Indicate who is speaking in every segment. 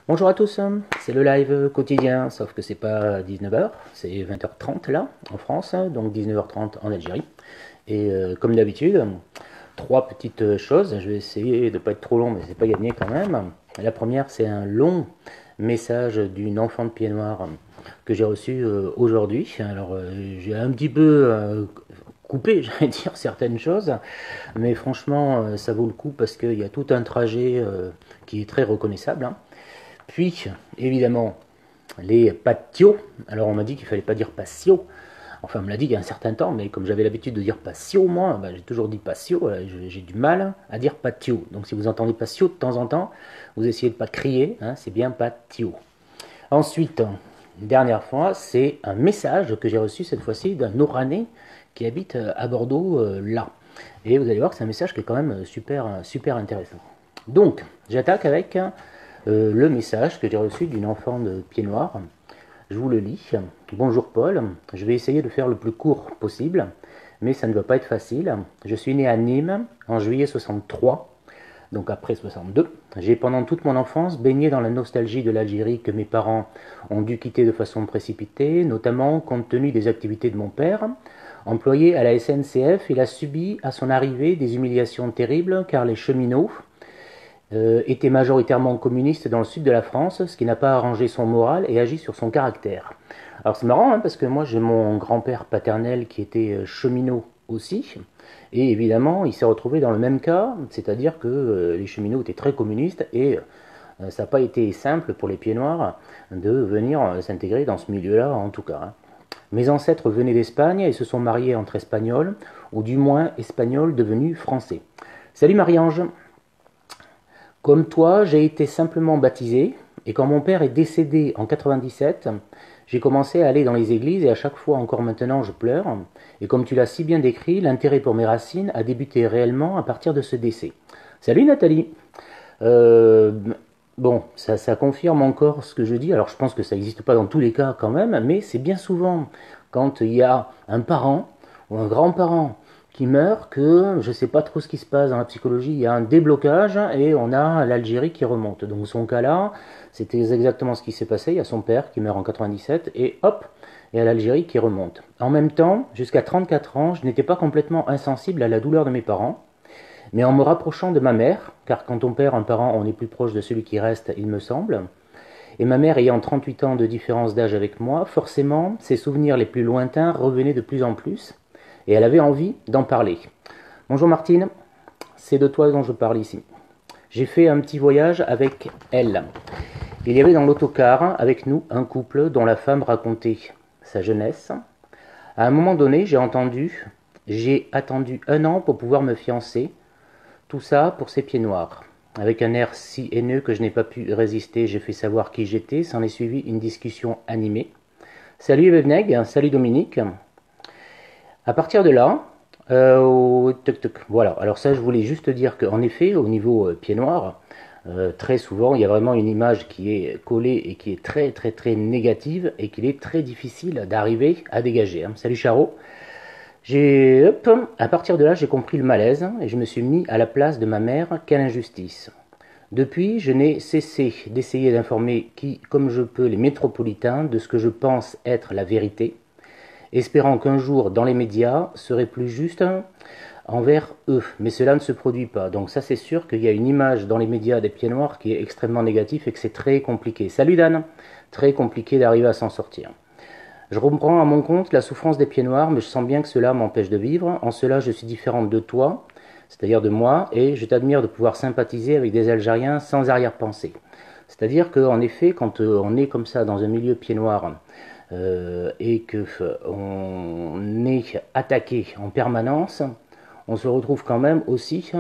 Speaker 1: Bonjour à tous, c'est le live quotidien, sauf que c'est pas 19h, c'est 20h30 là, en France, donc 19h30 en Algérie. Et comme d'habitude, trois petites choses, je vais essayer de ne pas être trop long, mais c'est pas gagné quand même. La première, c'est un long message d'une enfant de pied noir que j'ai reçu aujourd'hui. Alors j'ai un petit peu coupé, j'allais dire, certaines choses, mais franchement, ça vaut le coup parce qu'il y a tout un trajet qui est très reconnaissable, hein. Puis, évidemment, les patios. Alors, on m'a dit qu'il fallait pas dire patio. Enfin, on me l'a dit il y a un certain temps, mais comme j'avais l'habitude de dire patio, moi, j'ai toujours dit patio. J'ai du mal à dire patio. Donc, si vous entendez patio de temps en temps, vous essayez de ne pas crier, hein, c'est bien patio. Ensuite, une dernière fois, c'est un message que j'ai reçu cette fois-ci d'un Oranais qui habite à Bordeaux, là. Et vous allez voir que c'est un message qui est quand même super intéressant. Donc, j'attaque avec le message que j'ai reçu d'une enfant de pied noir. Je vous le lis. Bonjour Paul, je vais essayer de faire le plus court possible, mais ça ne va pas être facile. Je suis né à Nîmes en juillet 63, donc après 62. J'ai pendant toute mon enfance baigné dans la nostalgie de l'Algérie que mes parents ont dû quitter de façon précipitée, notamment compte tenu des activités de mon père. Employé à la SNCF, il a subi à son arrivée des humiliations terribles car les cheminots était majoritairement communiste dans le sud de la France, ce qui n'a pas arrangé son moral et agi sur son caractère. Alors c'est marrant, hein, parce que moi j'ai mon grand-père paternel qui était cheminot aussi, et évidemment il s'est retrouvé dans le même cas, c'est-à-dire que les cheminots étaient très communistes, et ça n'a pas été simple pour les pieds noirs de venir s'intégrer dans ce milieu-là en tout cas, hein. Mes ancêtres venaient d'Espagne et se sont mariés entre espagnols, ou du moins espagnols devenus français. Salut Marie-Ange. Comme toi, j'ai été simplement baptisé, et quand mon père est décédé en 97, j'ai commencé à aller dans les églises, et à chaque fois, encore maintenant, je pleure. Et comme tu l'as si bien décrit, l'intérêt pour mes racines a débuté réellement à partir de ce décès. Salut Nathalie. euh, Bon, ça confirme encore ce que je dis. Alors je pense que ça n'existe pas dans tous les cas quand même, mais c'est bien souvent quand il y a un parent ou un grand-parent qui meurt que je ne sais pas trop ce qui se passe dans la psychologie. Il y a un déblocage et on a l'Algérie qui remonte. Donc son cas-là, c'était exactement ce qui s'est passé. Il y a son père qui meurt en 97 et hop, il y a l'Algérie qui remonte. En même temps, jusqu'à 34 ans, je n'étais pas complètement insensible à la douleur de mes parents. Mais en me rapprochant de ma mère, car quand on perd un parent, on est plus proche de celui qui reste, il me semble, et ma mère ayant 38 ans de différence d'âge avec moi, forcément, ses souvenirs les plus lointains revenaient de plus en plus, et elle avait envie d'en parler. Bonjour Martine, c'est de toi dont je parle ici. J'ai fait un petit voyage avec elle. Il y avait dans l'autocar avec nous un couple dont la femme racontait sa jeunesse. À un moment donné, j'ai attendu 1 an pour pouvoir me fiancer, tout ça pour ses pieds noirs. Avec un air si haineux que je n'ai pas pu résister, j'ai fait savoir qui j'étais. S'en est suivi une discussion animée. Salut Eveneg, salut Dominique. À partir de là, voilà. Alors ça, je voulais juste dire qu'en effet, au niveau pieds noirs, très souvent, il y a vraiment une image qui est collée et qui est très négative et qu'il est très difficile d'arriver à dégager, hein. Salut Charo. À partir de là, j'ai compris le malaise et je me suis mis à la place de ma mère. Quelle injustice. Depuis, je n'ai cessé d'essayer d'informer comme je peux, les métropolitains de ce que je pense être la vérité, espérant qu'un jour, dans les médias, serait plus juste envers eux. Mais cela ne se produit pas. Donc ça, c'est sûr qu'il y a une image dans les médias des pieds noirs qui est extrêmement négative et que c'est très compliqué. Salut Dan. Très compliqué d'arriver à s'en sortir. Je reprends à mon compte la souffrance des pieds noirs, mais je sens bien que cela m'empêche de vivre. En cela, je suis différente de toi, c'est-à-dire de moi, et je t'admire de pouvoir sympathiser avec des Algériens sans arrière-pensée. C'est-à-dire qu'en effet, quand on est comme ça dans un milieu pieds noirs et qu'on est attaqué en permanence, on se retrouve quand même aussi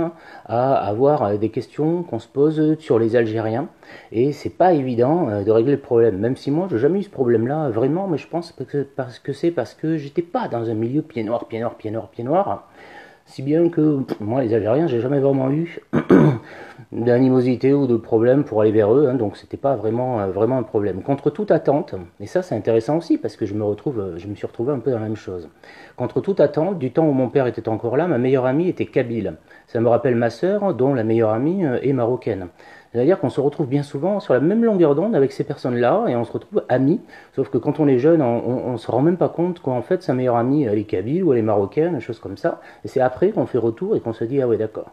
Speaker 1: à avoir des questions qu'on se pose sur les Algériens, et c'est pas évident de régler le problème, même si moi j'ai jamais eu ce problème là vraiment, mais je pense que c'est parce que j'étais pas dans un milieu pieds noirs, si bien que moi les Algériens j'ai jamais vraiment eu d'animosité ou de problème pour aller vers eux, hein, donc c'était pas vraiment un problème. Contre toute attente, et ça c'est intéressant aussi parce que je me suis retrouvé un peu dans la même chose. Contre toute attente, du temps où mon père était encore là, ma meilleure amie était kabyle. Ça me rappelle ma sœur, dont la meilleure amie est marocaine. C'est-à-dire qu'on se retrouve bien souvent sur la même longueur d'onde avec ces personnes-là, et on se retrouve amis, sauf que quand on est jeune, on se rend même pas compte qu'en fait sa meilleure amie, elle est kabyle ou elle est marocaine, des choses comme ça, et c'est après qu'on fait retour et qu'on se dit, ah ouais d'accord.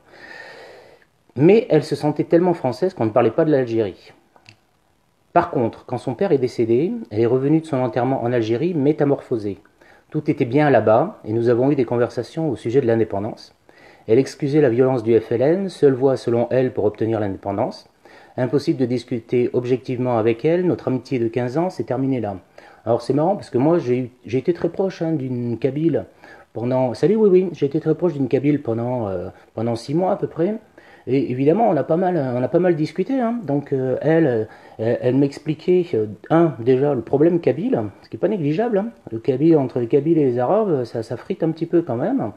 Speaker 1: Mais elle se sentait tellement française qu'on ne parlait pas de l'Algérie. Par contre, quand son père est décédé, elle est revenue de son enterrement en Algérie métamorphosée. Tout était bien là-bas, et nous avons eu des conversations au sujet de l'indépendance. Elle excusait la violence du FLN, seule voie selon elle pour obtenir l'indépendance. Impossible de discuter objectivement avec elle, notre amitié de 15 ans s'est terminée là. Alors c'est marrant parce que moi j'ai été très proche d'une Kabyle pendant... Salut, oui, j'ai été très proche d'une Kabyle pendant 6 mois à peu près. Et évidemment, on a pas mal discuté. Hein. Donc, elle m'expliquait, déjà, le problème kabyle, ce qui n'est pas négligeable. Hein. Le kabyle, entre les Kabyles et les Arabes, ça frite un petit peu quand même.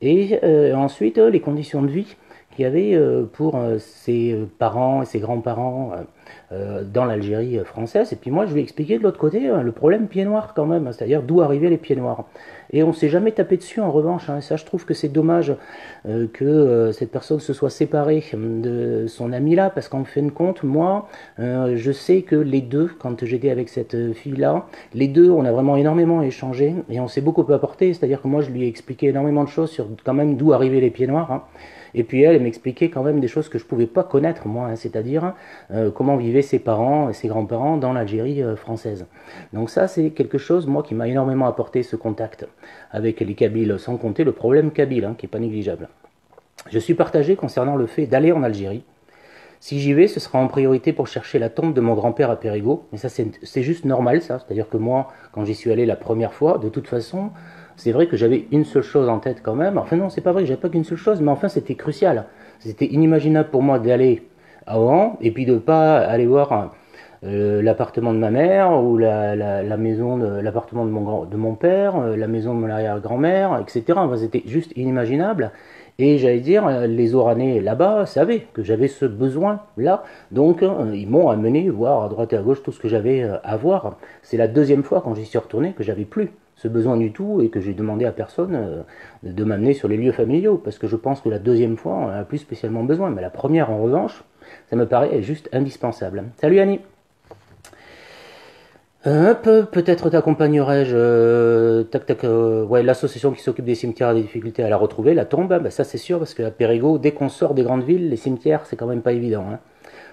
Speaker 1: Et ensuite, les conditions de vie qu'il y avait pour ses parents et ses grands-parents dans l'Algérie française. Et puis moi, je lui ai expliqué de l'autre côté le problème pieds noirs quand même, c'est-à-dire d'où arrivaient les pieds noirs. Et on ne s'est jamais tapé dessus en revanche. Hein. Et ça, je trouve que c'est dommage que cette personne se soit séparée de son ami là, parce qu'en fin de compte, moi, je sais que les deux, quand j'étais avec cette fille-là, les deux, on a vraiment énormément échangé et on s'est beaucoup apporté. C'est-à-dire que moi, je lui ai expliqué énormément de choses sur quand même d'où arrivaient les pieds noirs. Hein. Et puis elle m'expliquait quand même des choses que je ne pouvais pas connaître moi, hein, c'est-à-dire comment vivaient ses parents et ses grands-parents dans l'Algérie française. Donc ça c'est quelque chose moi qui m'a énormément apporté ce contact avec les Kabyles, sans compter le problème kabyle hein, qui n'est pas négligeable. Je suis partagé concernant le fait d'aller en Algérie. Si j'y vais, ce sera en priorité pour chercher la tombe de mon grand-père à Périgueux. Mais ça, c'est juste normal, ça. C'est-à-dire que moi, quand j'y suis allé la première fois, de toute façon, c'est vrai que j'avais une seule chose en tête quand même. Enfin non, c'est pas vrai que j'avais pas qu'une seule chose, mais enfin, c'était crucial. C'était inimaginable pour moi d'aller à Oran et puis de pas aller voir l'appartement de ma mère ou la maison, l'appartement de mon père, la maison de mon arrière-grand-mère, etc. Enfin, c'était juste inimaginable. Et j'allais dire, les Oranais là-bas savaient que j'avais ce besoin-là. Donc, ils m'ont amené voir à droite et à gauche tout ce que j'avais à voir. C'est la deuxième fois quand j'y suis retourné que j'avais plus ce besoin du tout et que j'ai demandé à personne de m'amener sur les lieux familiaux. Parce que je pense que la deuxième fois, on en a plus spécialement besoin. Mais la première, en revanche, ça me paraît juste indispensable. Salut Annie! Peut-être t'accompagnerai-je, ouais, l'association qui s'occupe des cimetières a des difficultés à la retrouver, la tombe, bah ça c'est sûr, parce que à Périgueux, dès qu'on sort des grandes villes, les cimetières, c'est quand même pas évident. Hein.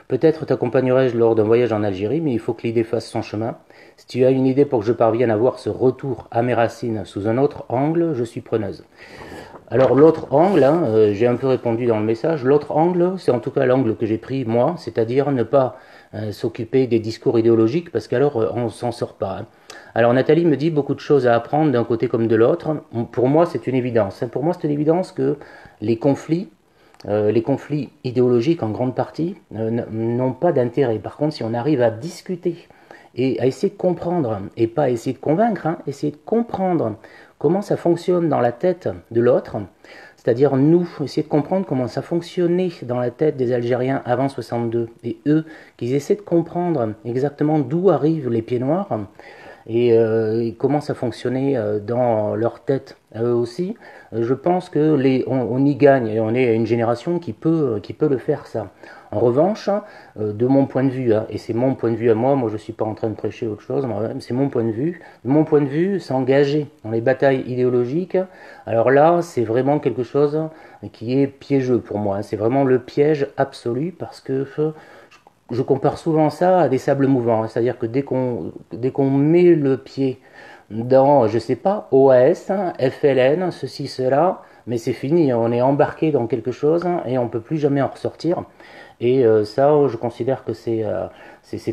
Speaker 1: Peut-être t'accompagnerai-je lors d'un voyage en Algérie, mais il faut que l'idée fasse son chemin. Si tu as une idée pour que je parvienne à voir ce retour à mes racines sous un autre angle, je suis preneuse. Alors l'autre angle, hein, j'ai un peu répondu dans le message, l'autre angle, c'est en tout cas l'angle que j'ai pris moi, c'est-à-dire ne pas s'occuper des discours idéologiques, parce qu'alors on s'en sort pas. Hein. Alors Nathalie me dit beaucoup de choses à apprendre d'un côté comme de l'autre. Pour moi c'est une évidence. Pour moi c'est une évidence que les conflits idéologiques en grande partie n'ont pas d'intérêt. Par contre si on arrive à discuter et à essayer de comprendre, et pas essayer de convaincre, hein, essayer de comprendre comment ça fonctionne dans la tête de l'autre, c'est-à-dire nous, essayer de comprendre comment ça fonctionnait dans la tête des Algériens avant 62, et eux, qu'ils essaient de comprendre exactement d'où arrivent les pieds noirs, et comment ça fonctionnait dans leur tête à eux aussi, je pense que on y gagne, et on est une génération qui peut le faire ça. En revanche, de mon point de vue, hein, et c'est mon point de vue à moi je ne suis pas en train de prêcher autre chose, c'est mon point de vue, s'engager dans les batailles idéologiques, alors là, c'est vraiment quelque chose qui est piégeux pour moi, hein, c'est vraiment le piège absolu, parce que je compare souvent ça à des sables mouvants, hein, c'est-à-dire que dès qu'on met le pied dans, je sais pas, OAS, hein, FLN, ceci, cela, mais c'est fini, on est embarqué dans quelque chose hein, et on ne peut plus jamais en ressortir. Et ça, je considère que c'est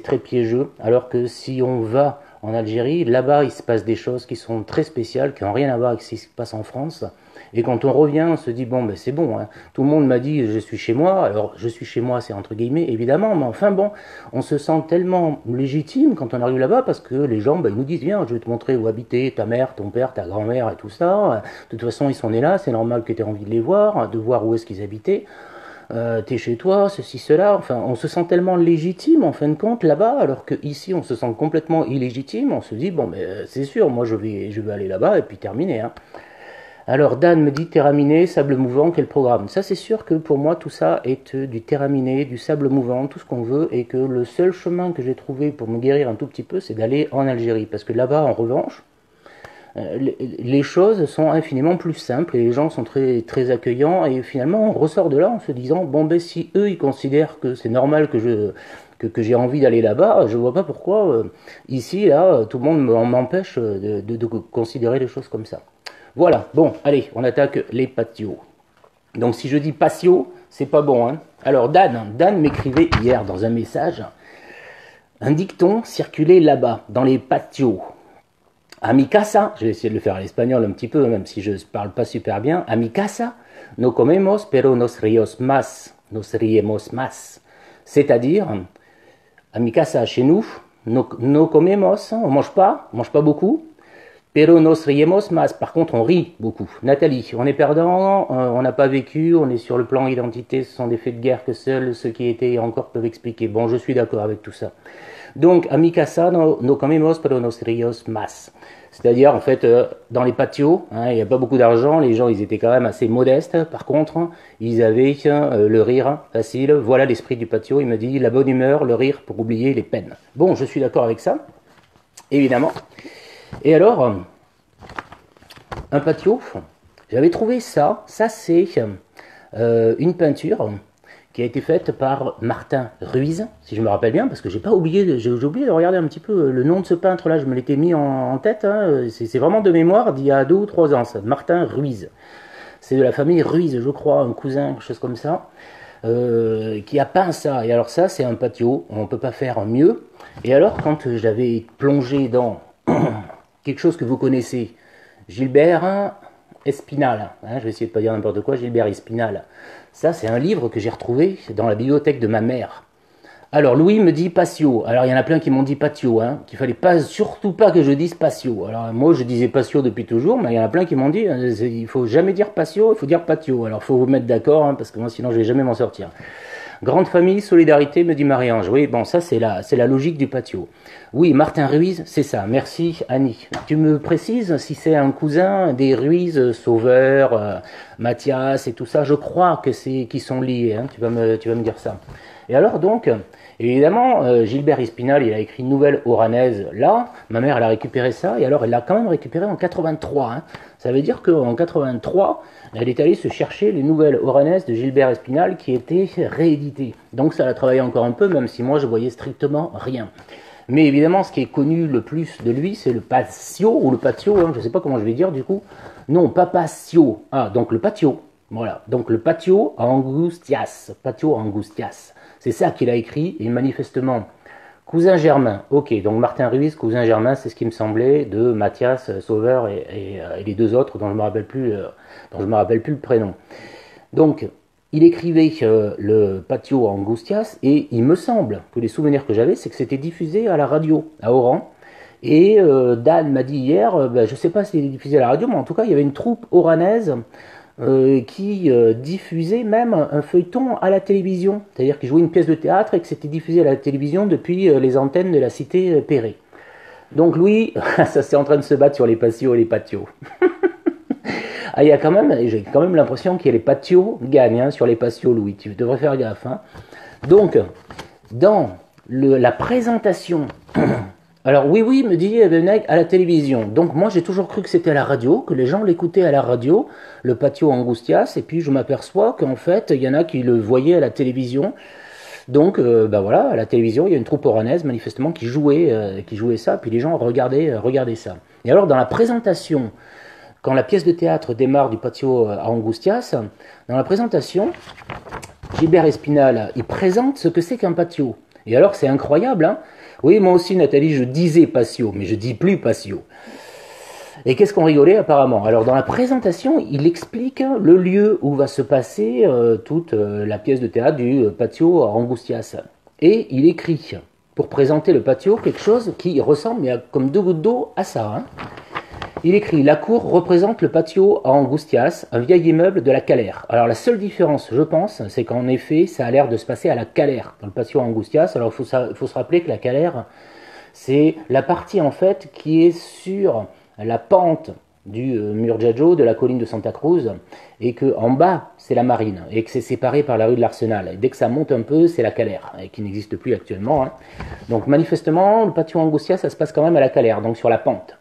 Speaker 1: très piégeux, alors que si on va en Algérie, là-bas, il se passe des choses qui sont très spéciales, qui n'ont rien à voir avec ce qui se passe en France. Et quand on revient, on se dit, bon, ben c'est bon, hein. Tout le monde m'a dit, je suis chez moi. Alors, je suis chez moi, c'est entre guillemets, évidemment, mais enfin, bon, on se sent tellement légitime quand on arrive là-bas, parce que les gens, ben, ils nous disent, viens, je vais te montrer où habiter ta mère, ton père, ta grand-mère et tout ça. De toute façon, ils sont nés là, c'est normal que tu aies envie de les voir, de voir où est-ce qu'ils habitaient. T'es chez toi, ceci, cela, enfin, on se sent tellement légitime en fin de compte là-bas, alors qu'ici on se sent complètement illégitime, on se dit, bon, mais c'est sûr, moi je vais aller là-bas et puis terminer. Hein. Alors Dan me dit terraminé, sable mouvant, quel programme? Ça c'est sûr que pour moi tout ça est du terraminé, du sable mouvant, tout ce qu'on veut, et que le seul chemin que j'ai trouvé pour me guérir un tout petit peu, c'est d'aller en Algérie. Parce que là-bas, en revanche, les choses sont infiniment plus simples et les gens sont très, très accueillants, et finalement on ressort de là en se disant, bon ben si eux ils considèrent que c'est normal que j'ai envie d'aller là-bas, je vois pas pourquoi ici, là, tout le monde m'empêche de considérer les choses comme ça. Voilà, bon, allez, on attaque les patios. Donc si je dis patio, c'est pas bon, hein. Alors Dan m'écrivait hier dans un message, un dicton circulait là-bas, dans les patios. A mi casa, je vais essayer de le faire à l'espagnol un petit peu, même si je ne parle pas super bien. A mi casa, no comemos, pero nos riemos más. C'est-à-dire, a mi casa, chez nous, no comemos, on mange pas beaucoup, pero nos riemos más. Par contre, on rit beaucoup. Nathalie, on est perdant, on n'a pas vécu, on est sur le plan identité, ce sont des faits de guerre que seuls ceux qui étaient encore peuvent expliquer. Bon, je suis d'accord avec tout ça. Donc, a mi casa, no comemos, pero nos riemos más. C'est-à-dire, en fait, dans les patios, hein, il n'y a pas beaucoup d'argent, les gens, ils étaient quand même assez modestes. Par contre, ils avaient le rire facile. Voilà l'esprit du patio. Il me dit, la bonne humeur, le rire pour oublier les peines. Bon, je suis d'accord avec ça, évidemment. Et alors, un patio, j'avais trouvé ça. Ça, c'est une peinture qui a été faite par Martin Ruiz, si je me rappelle bien, parce que j'ai oublié de regarder un petit peu le nom de ce peintre-là, je me l'étais mis en tête, hein. C'est vraiment de mémoire d'il y a 2 ou 3 ans, ça, Martin Ruiz. C'est de la famille Ruiz, je crois, un cousin, quelque chose comme ça, qui a peint ça. Et alors ça, c'est un patio, on ne peut pas faire mieux. Et alors, quand j'avais plongé dans quelque chose que vous connaissez, Gilbert Espinal, hein, je vais essayer de ne pas dire n'importe quoi, Gilbert Espinal. Ça, c'est un livre que j'ai retrouvé dans la bibliothèque de ma mère. Alors, Louis me dit patio. Alors, il y en a plein qui m'ont dit patio, hein, qu'il fallait surtout pas que je dise patio. Alors, moi, je disais patio depuis toujours, mais il y en a plein qui m'ont dit, il faut jamais dire patio, il faut dire patio. Alors, il faut vous mettre d'accord, hein, parce que moi, sinon, je vais jamais m'en sortir. Grande famille, solidarité, me dit Marie-Ange. Oui, bon, ça, c'est la logique du patio. Oui, Martin Ruiz, c'est ça. Merci, Annie. Tu me précises si c'est un cousin des Ruiz, Sauveur, Mathias et tout ça. Je crois que qu'ils sont liés, hein. Tu vas me dire ça. Et alors, donc, évidemment, Gilbert Espinal, il a écrit une nouvelle oranaise là. Ma mère, elle a récupéré ça. Et alors, elle l'a quand même récupéré en 83. Hein. Ça veut dire qu'en 83, elle est allée se chercher les nouvelles oranaises de Gilbert Espinal qui étaient rééditées. Donc ça l'a travaillé encore un peu, même si moi je voyais strictement rien. Mais évidemment, ce qui est connu le plus de lui, c'est le patio, ou le patio, hein, je ne sais pas comment je vais dire du coup. Non, pas patio. Ah, donc le patio. Voilà, donc le patio Angustias. Patio Angustias. C'est ça qu'il a écrit, et manifestement, cousin germain. Ok, donc Martin Ruiz, cousin germain, c'est ce qui me semblait, de Mathias, Sauveur et les 2 autres dont je ne me rappelle plus le prénom. Donc, il écrivait le patio Angustias, et il me semble que les souvenirs que j'avais, c'est que c'était diffusé à la radio, à Oran. Et Dan m'a dit hier, je ne sais pas si c'était diffusé à la radio, mais en tout cas, il y avait une troupe oranaise qui diffusait même un feuilleton à la télévision. C'est-à-dire qu'il jouait une pièce de théâtre et que c'était diffusé à la télévision depuis les antennes de la cité Perret. Donc Louis, ça c'est en train de se battre sur les patios et les patios. Ah, j'ai quand même l'impression que les patios gagnent hein, sur les patios, Louis. Tu devrais faire gaffe. Hein. Donc, dans la présentation... Alors oui, me dit Evenek à la télévision. Donc moi j'ai toujours cru que c'était à la radio, que les gens l'écoutaient à la radio, le patio Angustias, et puis je m'aperçois qu'en fait il y en a qui le voyaient à la télévision. Donc voilà, à la télévision il y a une troupe oranaise manifestement qui jouait ça, puis les gens regardaient ça. Et alors dans la présentation, quand la pièce de théâtre démarre du patio à Angustias, dans la présentation, Gilbert Espinal, il présente ce que c'est qu'un patio. Et alors c'est incroyable, hein. Oui, moi aussi, Nathalie, je disais patio, mais je dis plus patio. Et qu'est-ce qu'on rigolait apparemment? Alors, dans la présentation, il explique le lieu où va se passer toute la pièce de théâtre du patio Angustias. Et il écrit, pour présenter le patio, quelque chose qui ressemble, comme 2 gouttes d'eau, à ça. Hein. Il écrit « La cour représente le patio à Angustias, un vieil immeuble de la Calère ». Alors la seule différence, je pense, c'est qu'en effet, ça a l'air de se passer à la Calère, dans le patio Angustias. Alors il faut se rappeler que la Calère, c'est la partie en fait qui est sur la pente du Murgiaggio, de la colline de Santa Cruz, et que en bas c'est la Marine, et que c'est séparé par la rue de l'Arsenal. Et dès que ça monte un peu, c'est la Calère, et qui n'existe plus actuellement. Hein. Donc manifestement, le patio Angustia, ça se passe quand même à la Calère, donc sur la pente.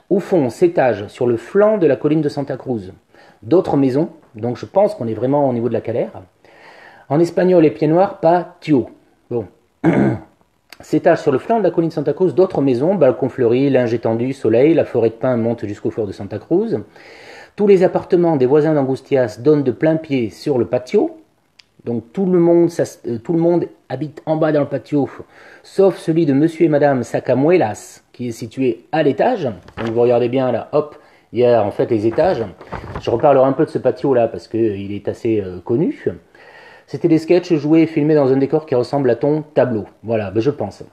Speaker 1: Au fond, s'étagent sur le flanc de la colline de Santa Cruz d'autres maisons, donc je pense qu'on est vraiment au niveau de la Calère. En espagnol et pied noir, patio. Bon. S'étagent sur le flanc de la colline de Santa Cruz d'autres maisons, balcons fleuris, linge étendu, soleil, la forêt de pins monte jusqu'au fort de Santa Cruz. Tous les appartements des voisins d'Angustias donnent de plein pied sur le patio. Donc tout le monde habite en bas dans le patio, sauf celui de monsieur et madame Sacamuelas, qui est situé à l'étage. Donc vous regardez bien là, hop, il y a en fait les étages. Je reparlerai un peu de ce patio là, parce qu'il est assez connu. C'était des sketchs joués et filmés dans un décor qui ressemble à ton tableau. Voilà, ben je pense.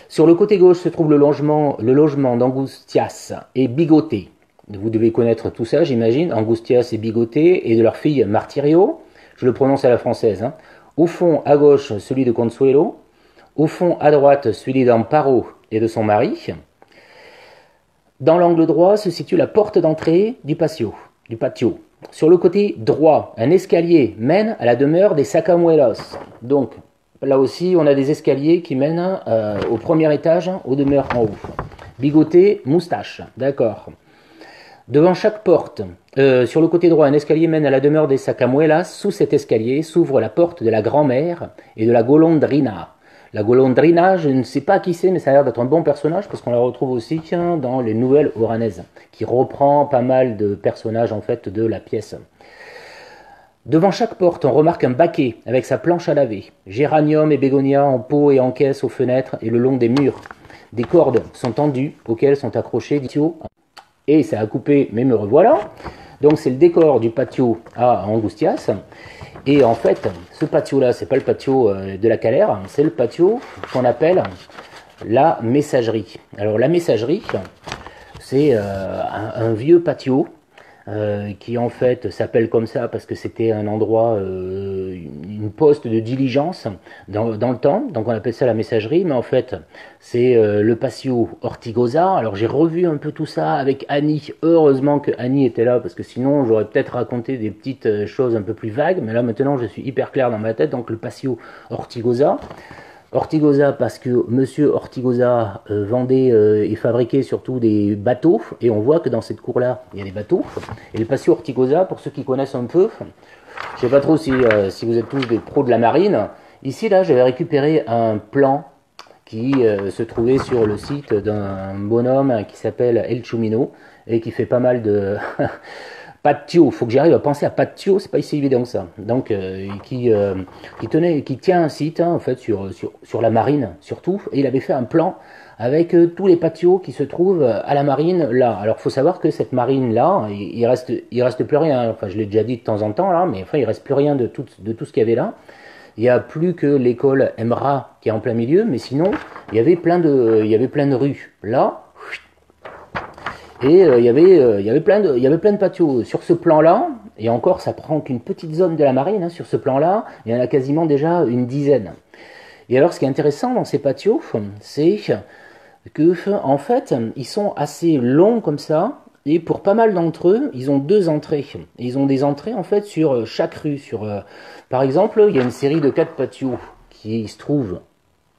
Speaker 1: Sur le côté gauche se trouve le logement d'Angustias et Bigoté. Vous devez connaître tout ça, j'imagine. Angustias et Bigoté et de leur fille Martirio. Je le prononce à la française. Hein. Au fond, à gauche, celui de Consuelo. Au fond, à droite, celui d'Amparo et de son mari. Dans l'angle droit se situe la porte d'entrée du patio. Sur le côté droit, un escalier mène à la demeure des Sacamuelos. Donc, là aussi, on a des escaliers qui mènent au premier étage, aux demeures en haut. Bigoté, moustache, d'accord. Devant chaque porte, sur le côté droit, un escalier mène à la demeure des Sacamuelas. Sous cet escalier s'ouvre la porte de la grand-mère et de la golondrina. La golondrina, je ne sais pas qui c'est, mais ça a l'air d'être un bon personnage parce qu'on la retrouve aussi dans les Nouvelles Oranaises, qui reprend pas mal de personnages en fait de la pièce. Devant chaque porte, on remarque un baquet avec sa planche à laver, géranium et bégonia en pot et en caisse aux fenêtres et le long des murs. Des cordes sont tendues auxquelles sont accrochés des tuyaux. Et ça a coupé, mais me revoilà. Donc c'est le décor du patio à Angustias. Et en fait, ce patio-là, c'est pas le patio de la Calère, c'est le patio qu'on appelle la messagerie. Alors la messagerie, c'est un vieux patio qui en fait s'appelle comme ça parce que c'était un endroit, une poste de diligence dans le temps, donc on appelle ça la messagerie, mais en fait c'est le patio Ortigosa. Alors j'ai revu un peu tout ça avec Annie, heureusement que Annie était là parce que sinon j'aurais peut-être raconté des petites choses un peu plus vagues, mais là maintenant je suis hyper clair dans ma tête. Donc le patio Ortigosa. Ortigosa parce que monsieur Ortigosa vendait et fabriquait surtout des bateaux, et on voit que dans cette cour-là, il y a des bateaux. Et le patio Ortigosa, pour ceux qui connaissent un peu, je sais pas trop si vous êtes tous des pros de la marine, ici là j'avais récupéré un plan qui se trouvait sur le site d'un bonhomme qui s'appelle El Chumino, et qui fait pas mal de... patio, il faut que j'arrive à penser à patio, c'est pas si évident que ça. Donc qui tient un site en fait sur la marine surtout, et il avait fait un plan avec tous les patios qui se trouvent à la marine là. Alors il faut savoir que cette marine là, il reste plus rien. Enfin je l'ai déjà dit de temps en temps là, mais enfin il reste plus rien de tout ce qu'il y avait là. Il n'y a plus que l'école Emra qui est en plein milieu, mais sinon il y avait plein de rues là. Et il y avait plein de patios sur ce plan-là, et encore ça prend qu'une petite zone de la marine, hein, sur ce plan-là, il y en a quasiment déjà une dizaine. Et alors ce qui est intéressant dans ces patios, c'est que en fait ils sont assez longs comme ça, et pour pas mal d'entre eux, ils ont deux entrées. Et ils ont des entrées en fait sur chaque rue. Par exemple, il y a une série de 4 patios qui se trouvent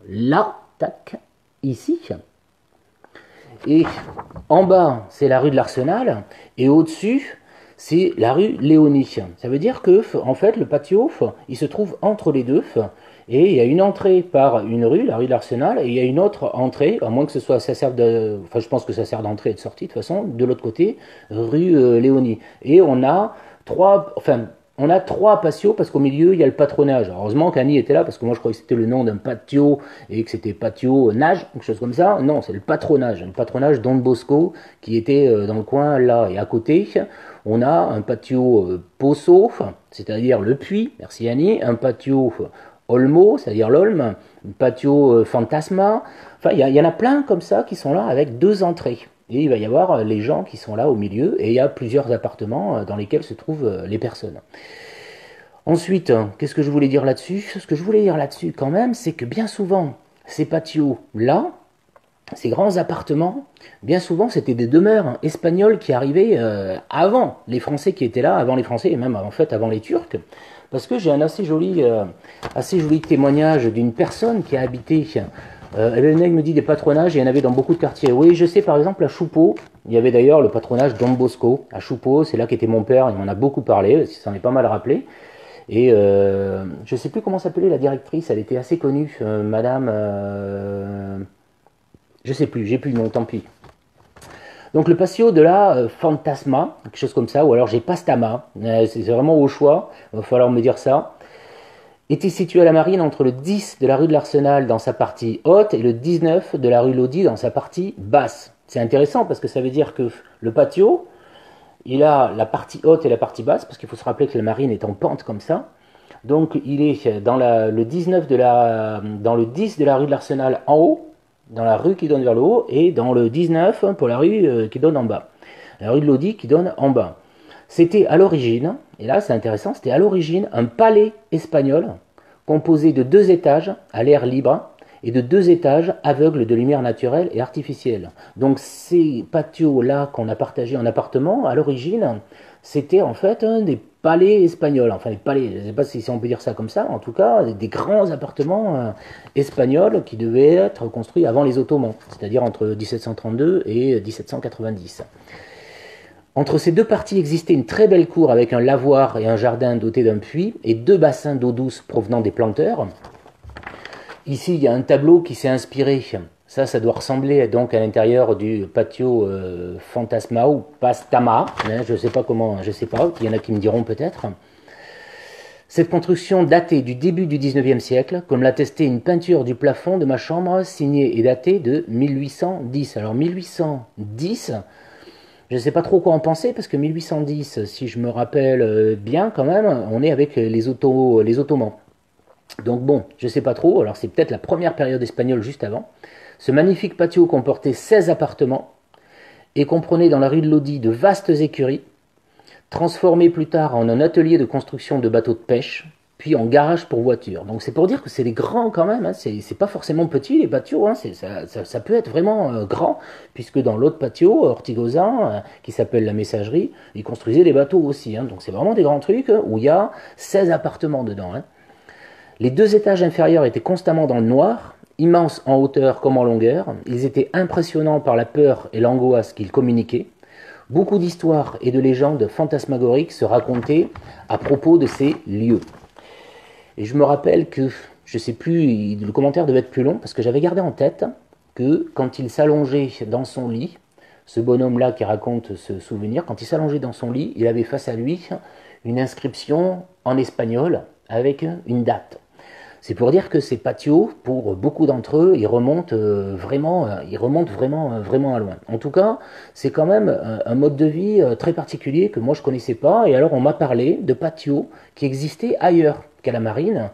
Speaker 1: là, tac, ici. Et en bas, c'est la rue de l'Arsenal, et au-dessus, c'est la rue Léonie. Ça veut dire que, en fait, le patio, il se trouve entre les deux, et il y a une entrée par une rue, la rue de l'Arsenal, et il y a une autre entrée, à moins que ça serve enfin, je pense que ça sert d'entrée et de sortie, de toute façon, de l'autre côté, rue Léonie. Et on a trois patios parce qu'au milieu il y a le patronage. Alors, heureusement qu'Annie était là parce que moi je croyais que c'était le nom d'un patio et que c'était patio nage, quelque chose comme ça. Non, c'est le patronage Don Bosco qui était dans le coin là. Et à côté, on a un patio Pozo, c'est-à-dire le puits, merci Annie, un patio Olmo, c'est-à-dire l'Olme, un patio Fantasma. Enfin, il y en a plein comme ça qui sont là avec 2 entrées. Et il va y avoir les gens qui sont là au milieu, et il y a plusieurs appartements dans lesquels se trouvent les personnes. Ensuite, qu'est-ce que je voulais dire là-dessus? Ce que je voulais dire là-dessus quand même, c'est que bien souvent, ces patios-là, ces grands appartements, bien souvent, c'était des demeures espagnoles qui arrivaient avant les Français qui étaient là, avant les Français et même en fait avant les Turcs. Parce que j'ai un assez joli témoignage d'une personne qui a habité. Le mec me dit des patronages, il y en avait dans beaucoup de quartiers. Oui, je sais par exemple à Choupeau, il y avait d'ailleurs le patronage Don Bosco. À Choupeau, c'est là qu'était mon père, il m'en a beaucoup parlé, ça s'en est pas mal rappelé. Et je sais plus comment s'appelait la directrice, elle était assez connue, madame. Je sais plus, j'ai plus le nom, tant pis. Donc le patio de la Fantasma, quelque chose comme ça, ou alors j'ai Pastama, c'est vraiment au choix, il va falloir me dire ça, était situé à la Marine entre le 10 de la rue de l'Arsenal dans sa partie haute et le 19 de la rue Lodi dans sa partie basse. C'est intéressant parce que ça veut dire que le patio, il a la partie haute et la partie basse, parce qu'il faut se rappeler que la Marine est en pente comme ça. Donc il est dans le 19 dans le 10 de la rue de l'Arsenal en haut, dans la rue qui donne vers le haut, et dans le 19 pour la rue qui donne en bas. La rue de Lodi qui donne en bas. C'était à l'origine, et là c'est intéressant, c'était à l'origine un palais espagnol composé de 2 étages à l'air libre et de 2 étages aveugles de lumière naturelle et artificielle. Donc ces patios-là qu'on a partagés en appartement, à l'origine, c'était en fait des palais espagnols, enfin des palais, je ne sais pas si on peut dire ça comme ça, en tout cas des grands appartements espagnols qui devaient être construits avant les Ottomans, c'est-à-dire entre 1732 et 1790. Entre ces 2 parties existait une très belle cour avec un lavoir et un jardin doté d'un puits et 2 bassins d'eau douce provenant des planteurs. Ici, il y a un tableau qui s'est inspiré. Ça doit ressembler donc à l'intérieur du patio Fantasma ou Pastama. Je ne sais pas comment, je ne sais pas, il y en a qui me diront peut-être. Cette construction datait du début du 19e siècle, comme l'attestait une peinture du plafond de ma chambre signée et datée de 1810. Alors 1810, je ne sais pas trop quoi en penser, parce que 1810, si je me rappelle bien quand même, on est avec les Ottomans. Donc bon, je ne sais pas trop, alors c'est peut-être la première période espagnole juste avant. Ce magnifique patio comportait 16 appartements et comprenait dans la rue de Lodi de vastes écuries, transformées plus tard en un atelier de construction de bateaux de pêche, puis en garage pour voitures. Donc c'est pour dire que c'est des grands quand même, hein. C'est pas forcément petit les patios, hein. Ça peut être vraiment grand, puisque dans l'autre patio, Ortigosa, qui s'appelle la Messagerie, ils construisaient des bateaux aussi, hein. Donc c'est vraiment des grands trucs où il y a 16 appartements dedans, hein. Les 2 étages inférieurs étaient constamment dans le noir, immenses en hauteur comme en longueur. Ils étaient impressionnants par la peur et l'angoisse qu'ils communiquaient. Beaucoup d'histoires et de légendes fantasmagoriques se racontaient à propos de ces lieux. Et je me rappelle que, je ne sais plus, le commentaire devait être plus long, parce que j'avais gardé en tête que quand il s'allongeait dans son lit, ce bonhomme-là qui raconte ce souvenir, quand il s'allongeait dans son lit, il avait face à lui une inscription en espagnol avec une date. C'est pour dire que ces patios, pour beaucoup d'entre eux, ils remontent vraiment à loin. En tout cas, c'est quand même un mode de vie très particulier que moi je connaissais pas. Et alors on m'a parlé de patios qui existaient ailleurs qu'à la Marine.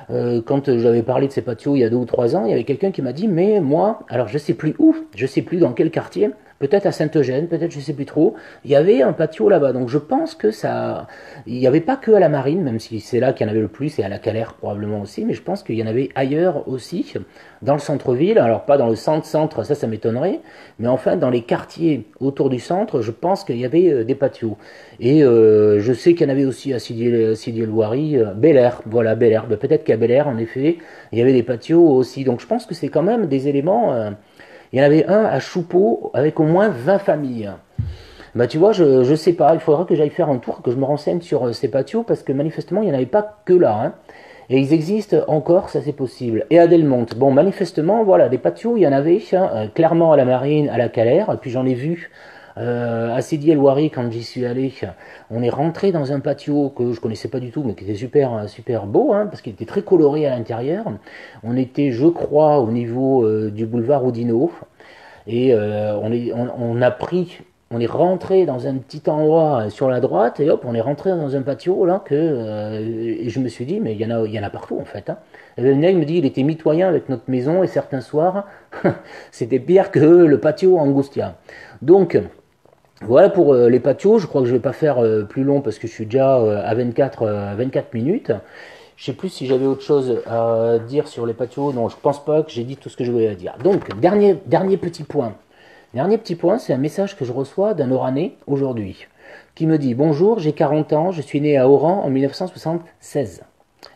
Speaker 1: Quand j'avais parlé de ces patios il y a 2 ou 3 ans, il y avait quelqu'un qui m'a dit, mais moi, alors je sais plus où, je sais plus dans quel quartier, peut-être à Saint-Eugène, peut-être je sais plus trop, il y avait un patio là-bas. Donc je pense que ça, il n'y avait pas que à la Marine, même si c'est là qu'il y en avait le plus, et à la Calère probablement aussi, mais je pense qu'il y en avait ailleurs aussi, dans le centre-ville, alors pas dans le centre-centre, ça m'étonnerait, mais enfin dans les quartiers autour du centre, je pense qu'il y avait des patios. Et je sais qu'il y en avait aussi à Sidi-El-Ouari, Bel Air, voilà, Bel Air, peut-être qu'à Bel Air, en effet, il y avait des patios aussi, donc je pense que c'est quand même des éléments... il y en avait un à Choupeau avec au moins 20 familles. Bah tu vois, je sais pas, il faudra que j'aille faire un tour, que je me renseigne sur ces patios, parce que manifestement, il n'y en avait pas que là, hein. Et ils existent encore, ça c'est possible. Et à Delmonte, bon, manifestement, voilà, des patios, il y en avait, clairement à la Marine, à la Calère, et puis j'en ai vu à Sidi El Ouari quand j'y suis allé. On est rentré dans un patio que je connaissais pas du tout, mais qui était super beau, hein, parce qu'il était très coloré à l'intérieur. On était, je crois, au niveau du boulevard Oudinot, et on est rentré dans un petit endroit sur la droite, et hop, on est rentré dans un patio là et je me suis dit, mais il y en a partout en fait, hein. Et le mec me dit, il était mitoyen avec notre maison, et certains soirs, c'était pire que le patio Angustia. Donc, voilà pour les patios. Je crois que je ne vais pas faire plus long parce que je suis déjà à 24 minutes. Je sais plus si j'avais autre chose à dire sur les patios. Non, je pense pas que j'ai dit tout ce que je voulais dire. Donc, dernier petit point. Dernier petit point, c'est un message que je reçois d'un Oranais aujourd'hui, qui me dit: Bonjour, j'ai 40 ans, je suis né à Oran en 1976.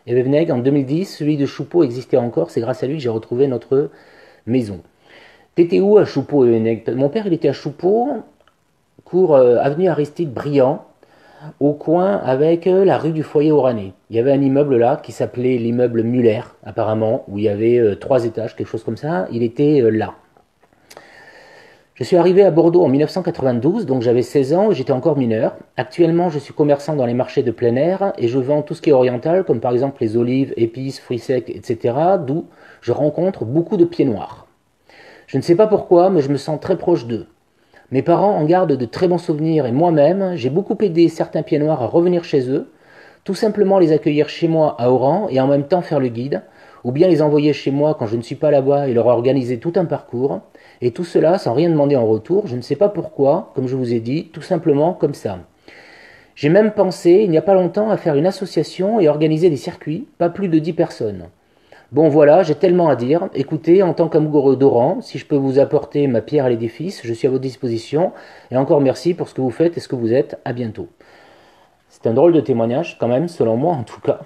Speaker 1: Et Beveneg, en 2010, celui de Choupeau existait encore, c'est grâce à lui que j'ai retrouvé notre maison. T'étais où à Choupeau, Beveneg? Mon père, il était à Choupeau, cours avenue Aristide Briand, au coin avec la rue du Foyer Oranais. Il y avait un immeuble là qui s'appelait l'immeuble Muller, apparemment, où il y avait 3 étages, quelque chose comme ça. Il était là. Je suis arrivé à Bordeaux en 1992, donc j'avais 16 ans et j'étais encore mineur. Actuellement, je suis commerçant dans les marchés de plein air et je vends tout ce qui est oriental, comme par exemple les olives, épices, fruits secs, etc., d'où je rencontre beaucoup de pieds noirs. Je ne sais pas pourquoi, mais je me sens très proche d'eux. Mes parents en gardent de très bons souvenirs et moi-même, j'ai beaucoup aidé certains pieds noirs à revenir chez eux, tout simplement les accueillir chez moi à Oran et en même temps faire le guide, ou bien les envoyer chez moi quand je ne suis pas là-bas et leur organiser tout un parcours, et tout cela sans rien demander en retour, je ne sais pas pourquoi, comme je vous ai dit, tout simplement comme ça. J'ai même pensé, il n'y a pas longtemps, à faire une association et organiser des circuits, pas plus de 10 personnes. Bon voilà, j'ai tellement à dire. Écoutez, en tant qu'amoureux d'Oran, si je peux vous apporter ma pierre à l'édifice, je suis à votre disposition. Et encore merci pour ce que vous faites et ce que vous êtes. À bientôt. C'est un drôle de témoignage quand même, selon moi en tout cas.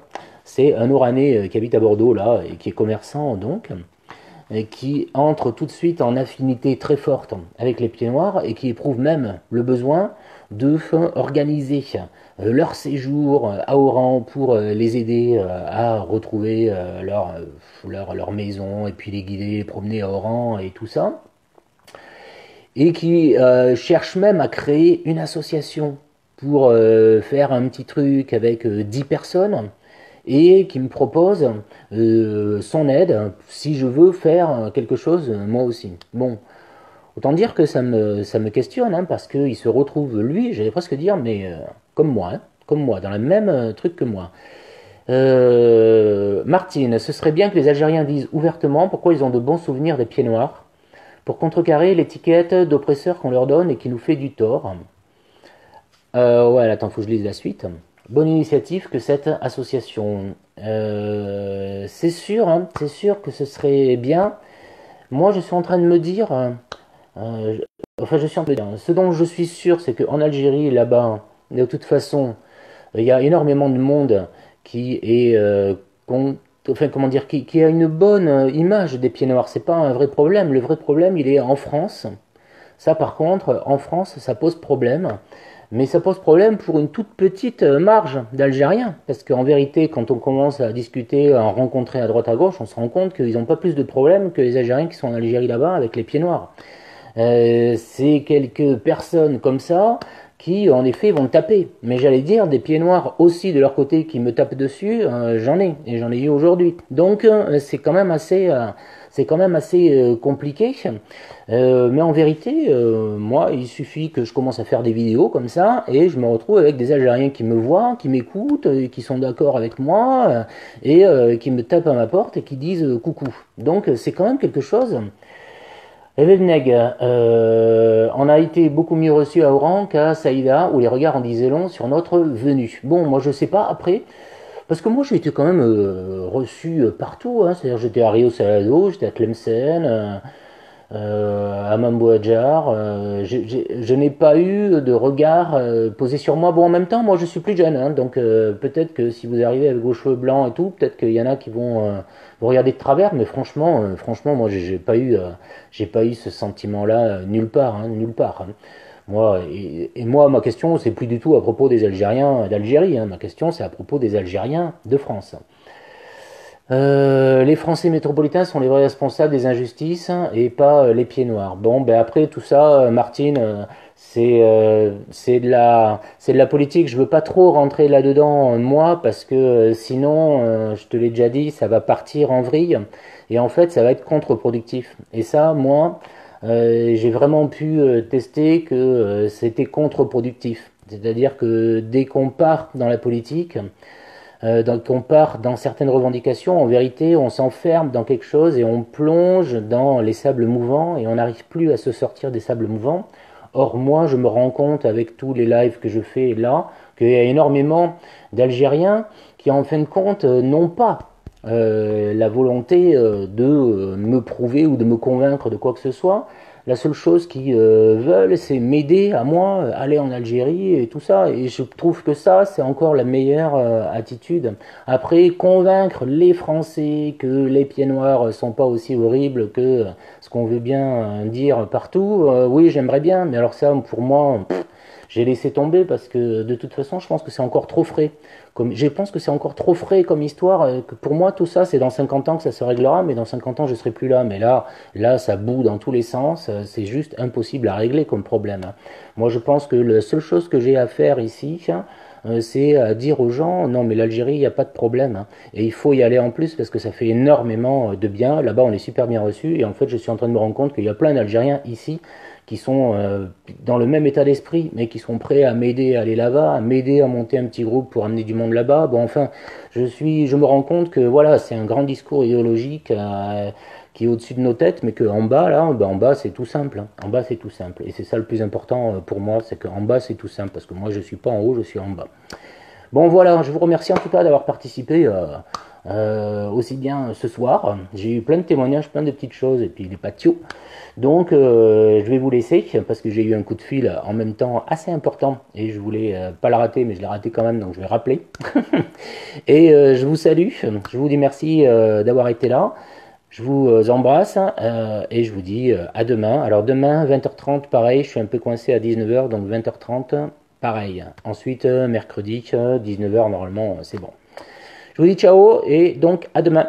Speaker 1: C'est un Oranais qui habite à Bordeaux là et qui est commerçant donc, et qui entre tout de suite en affinité très forte avec les pieds noirs et qui éprouve même le besoin de organiser leur séjour à Oran pour les aider à retrouver leur maison et puis les guider, les promener à Oran et tout ça. Et qui cherche même à créer une association pour faire un petit truc avec 10 personnes et qui me propose son aide si je veux faire quelque chose moi aussi. Bon, autant dire que ça me questionne, hein, parce qu'il se retrouve, lui, j'allais presque dire, mais comme moi, dans le même truc que moi. Martine, ce serait bien que les Algériens disent ouvertement pourquoi ils ont de bons souvenirs des pieds noirs, pour contrecarrer l'étiquette d'oppresseur qu'on leur donne et qui nous fait du tort. Ouais, attends, faut que je lise la suite. Bonne initiative que cette association. C'est sûr, hein, c'est sûr que ce serait bien. Moi, je suis en train de me dire... je suis en train de dire, ce dont je suis sûr, c'est qu'en Algérie, là-bas, de toute façon, il y a énormément de monde qui est, qui a une bonne image des pieds noirs. C'est pas un vrai problème. Le vrai problème, il est en France. Ça, par contre, en France, ça pose problème. Mais ça pose problème pour une toute petite marge d'Algériens. Parce qu'en vérité, quand on commence à discuter, à en rencontrer à droite à gauche, on se rend compte qu'ils n'ont pas plus de problèmes que les Algériens qui sont en Algérie là-bas avec les pieds noirs. C'est quelques personnes comme ça qui, en effet, vont taper. Mais j'allais dire, des pieds noirs aussi de leur côté qui me tapent dessus, j'en ai. Et j'en ai eu aujourd'hui. Donc, c'est quand même assez... compliqué. Mais en vérité, moi, il suffit que je commence à faire des vidéos comme ça et je me retrouve avec des Algériens qui me voient, qui m'écoutent, qui sont d'accord avec moi et qui me tapent à ma porte et qui disent coucou. Donc c'est quand même quelque chose. Eveneg, on a été beaucoup mieux reçus à Oran qu'à Saïda où les regards en disaient long sur notre venue. Bon, moi je sais pas après. Parce que moi, j'ai été quand même reçu partout. Hein. C'est-à-dire, j'étais à Rio Salado, j'étais à Tlemcen, à Mambo-Adjar. Je n'ai pas eu de regard posé sur moi. Bon, en même temps, moi, je suis plus jeune. Hein, donc, peut-être que si vous arrivez avec vos cheveux blancs et tout, peut-être qu'il y en a qui vont vous regarder de travers. Mais franchement, moi, j'ai pas eu ce sentiment-là nulle part. Hein, nulle part. Hein. Moi, ma question, c'est plus du tout à propos des Algériens d'Algérie. Hein. Ma question, c'est à propos des Algériens de France. Les Français métropolitains sont les vrais responsables des injustices et pas les pieds noirs. Bon, ben après tout ça, Martine, c'est de la politique. Je veux pas trop rentrer là-dedans moi parce que sinon, je te l'ai déjà dit, ça va partir en vrille et en fait, ça va être contre-productif. Et ça, moi. J'ai vraiment pu tester que c'était contre-productif. C'est-à-dire que dès qu'on part dans la politique, qu'on part dans certaines revendications, en vérité, on s'enferme dans quelque chose et on plonge dans les sables mouvants et on n'arrive plus à se sortir des sables mouvants. Or moi je me rends compte avec tous les lives que je fais là, qu'il y a énormément d'Algériens qui en fin de compte n'ont pas la volonté de me prouver ou de me convaincre de quoi que ce soit. La seule chose qu'ils veulent, c'est m'aider à moi, aller en Algérie et tout ça. Et je trouve que ça, c'est encore la meilleure attitude. Après, convaincre les Français que les pieds noirs sont pas aussi horribles que ce qu'on veut bien dire partout, oui, j'aimerais bien. Mais alors ça, pour moi, j'ai laissé tomber parce que de toute façon, je pense que c'est encore trop frais. Je pense que c'est encore trop frais comme histoire. Que pour moi, tout ça, c'est dans 50 ans que ça se réglera, mais dans 50 ans, je serai plus là. Mais là, ça bout dans tous les sens. C'est juste impossible à régler comme problème. Moi, je pense que la seule chose que j'ai à faire ici, c'est à dire aux gens, non, mais l'Algérie, il n'y a pas de problème. Et il faut y aller en plus parce que ça fait énormément de bien. Là-bas, on est super bien reçus. Et en fait, je suis en train de me rendre compte qu'il y a plein d'Algériens ici qui sont dans le même état d'esprit, mais qui sont prêts à m'aider à aller là-bas, à m'aider à monter un petit groupe pour amener du monde là-bas. Bon, enfin, je me rends compte que voilà, c'est un grand discours idéologique qui est au-dessus de nos têtes, mais qu'en bas, là, ben, en bas, c'est tout simple. En bas, c'est tout simple. Et c'est ça le plus important pour moi, c'est qu'en bas, c'est tout simple, parce que moi, je suis pas en haut, je suis en bas. Bon, voilà, je vous remercie en tout cas d'avoir participé. Aussi bien ce soir, j'ai eu plein de témoignages, plein de petites choses, et puis des patios. Donc je vais vous laisser parce que j'ai eu un coup de fil en même temps assez important et je voulais pas le rater, mais je l'ai raté quand même, donc je vais rappeler. Et je vous salue, je vous dis merci d'avoir été là, je vous embrasse et je vous dis à demain. Alors demain 20h30 pareil, je suis un peu coincé à 19h, donc 20h30 pareil. Ensuite mercredi 19h normalement c'est bon. Je vous dis ciao et donc à demain.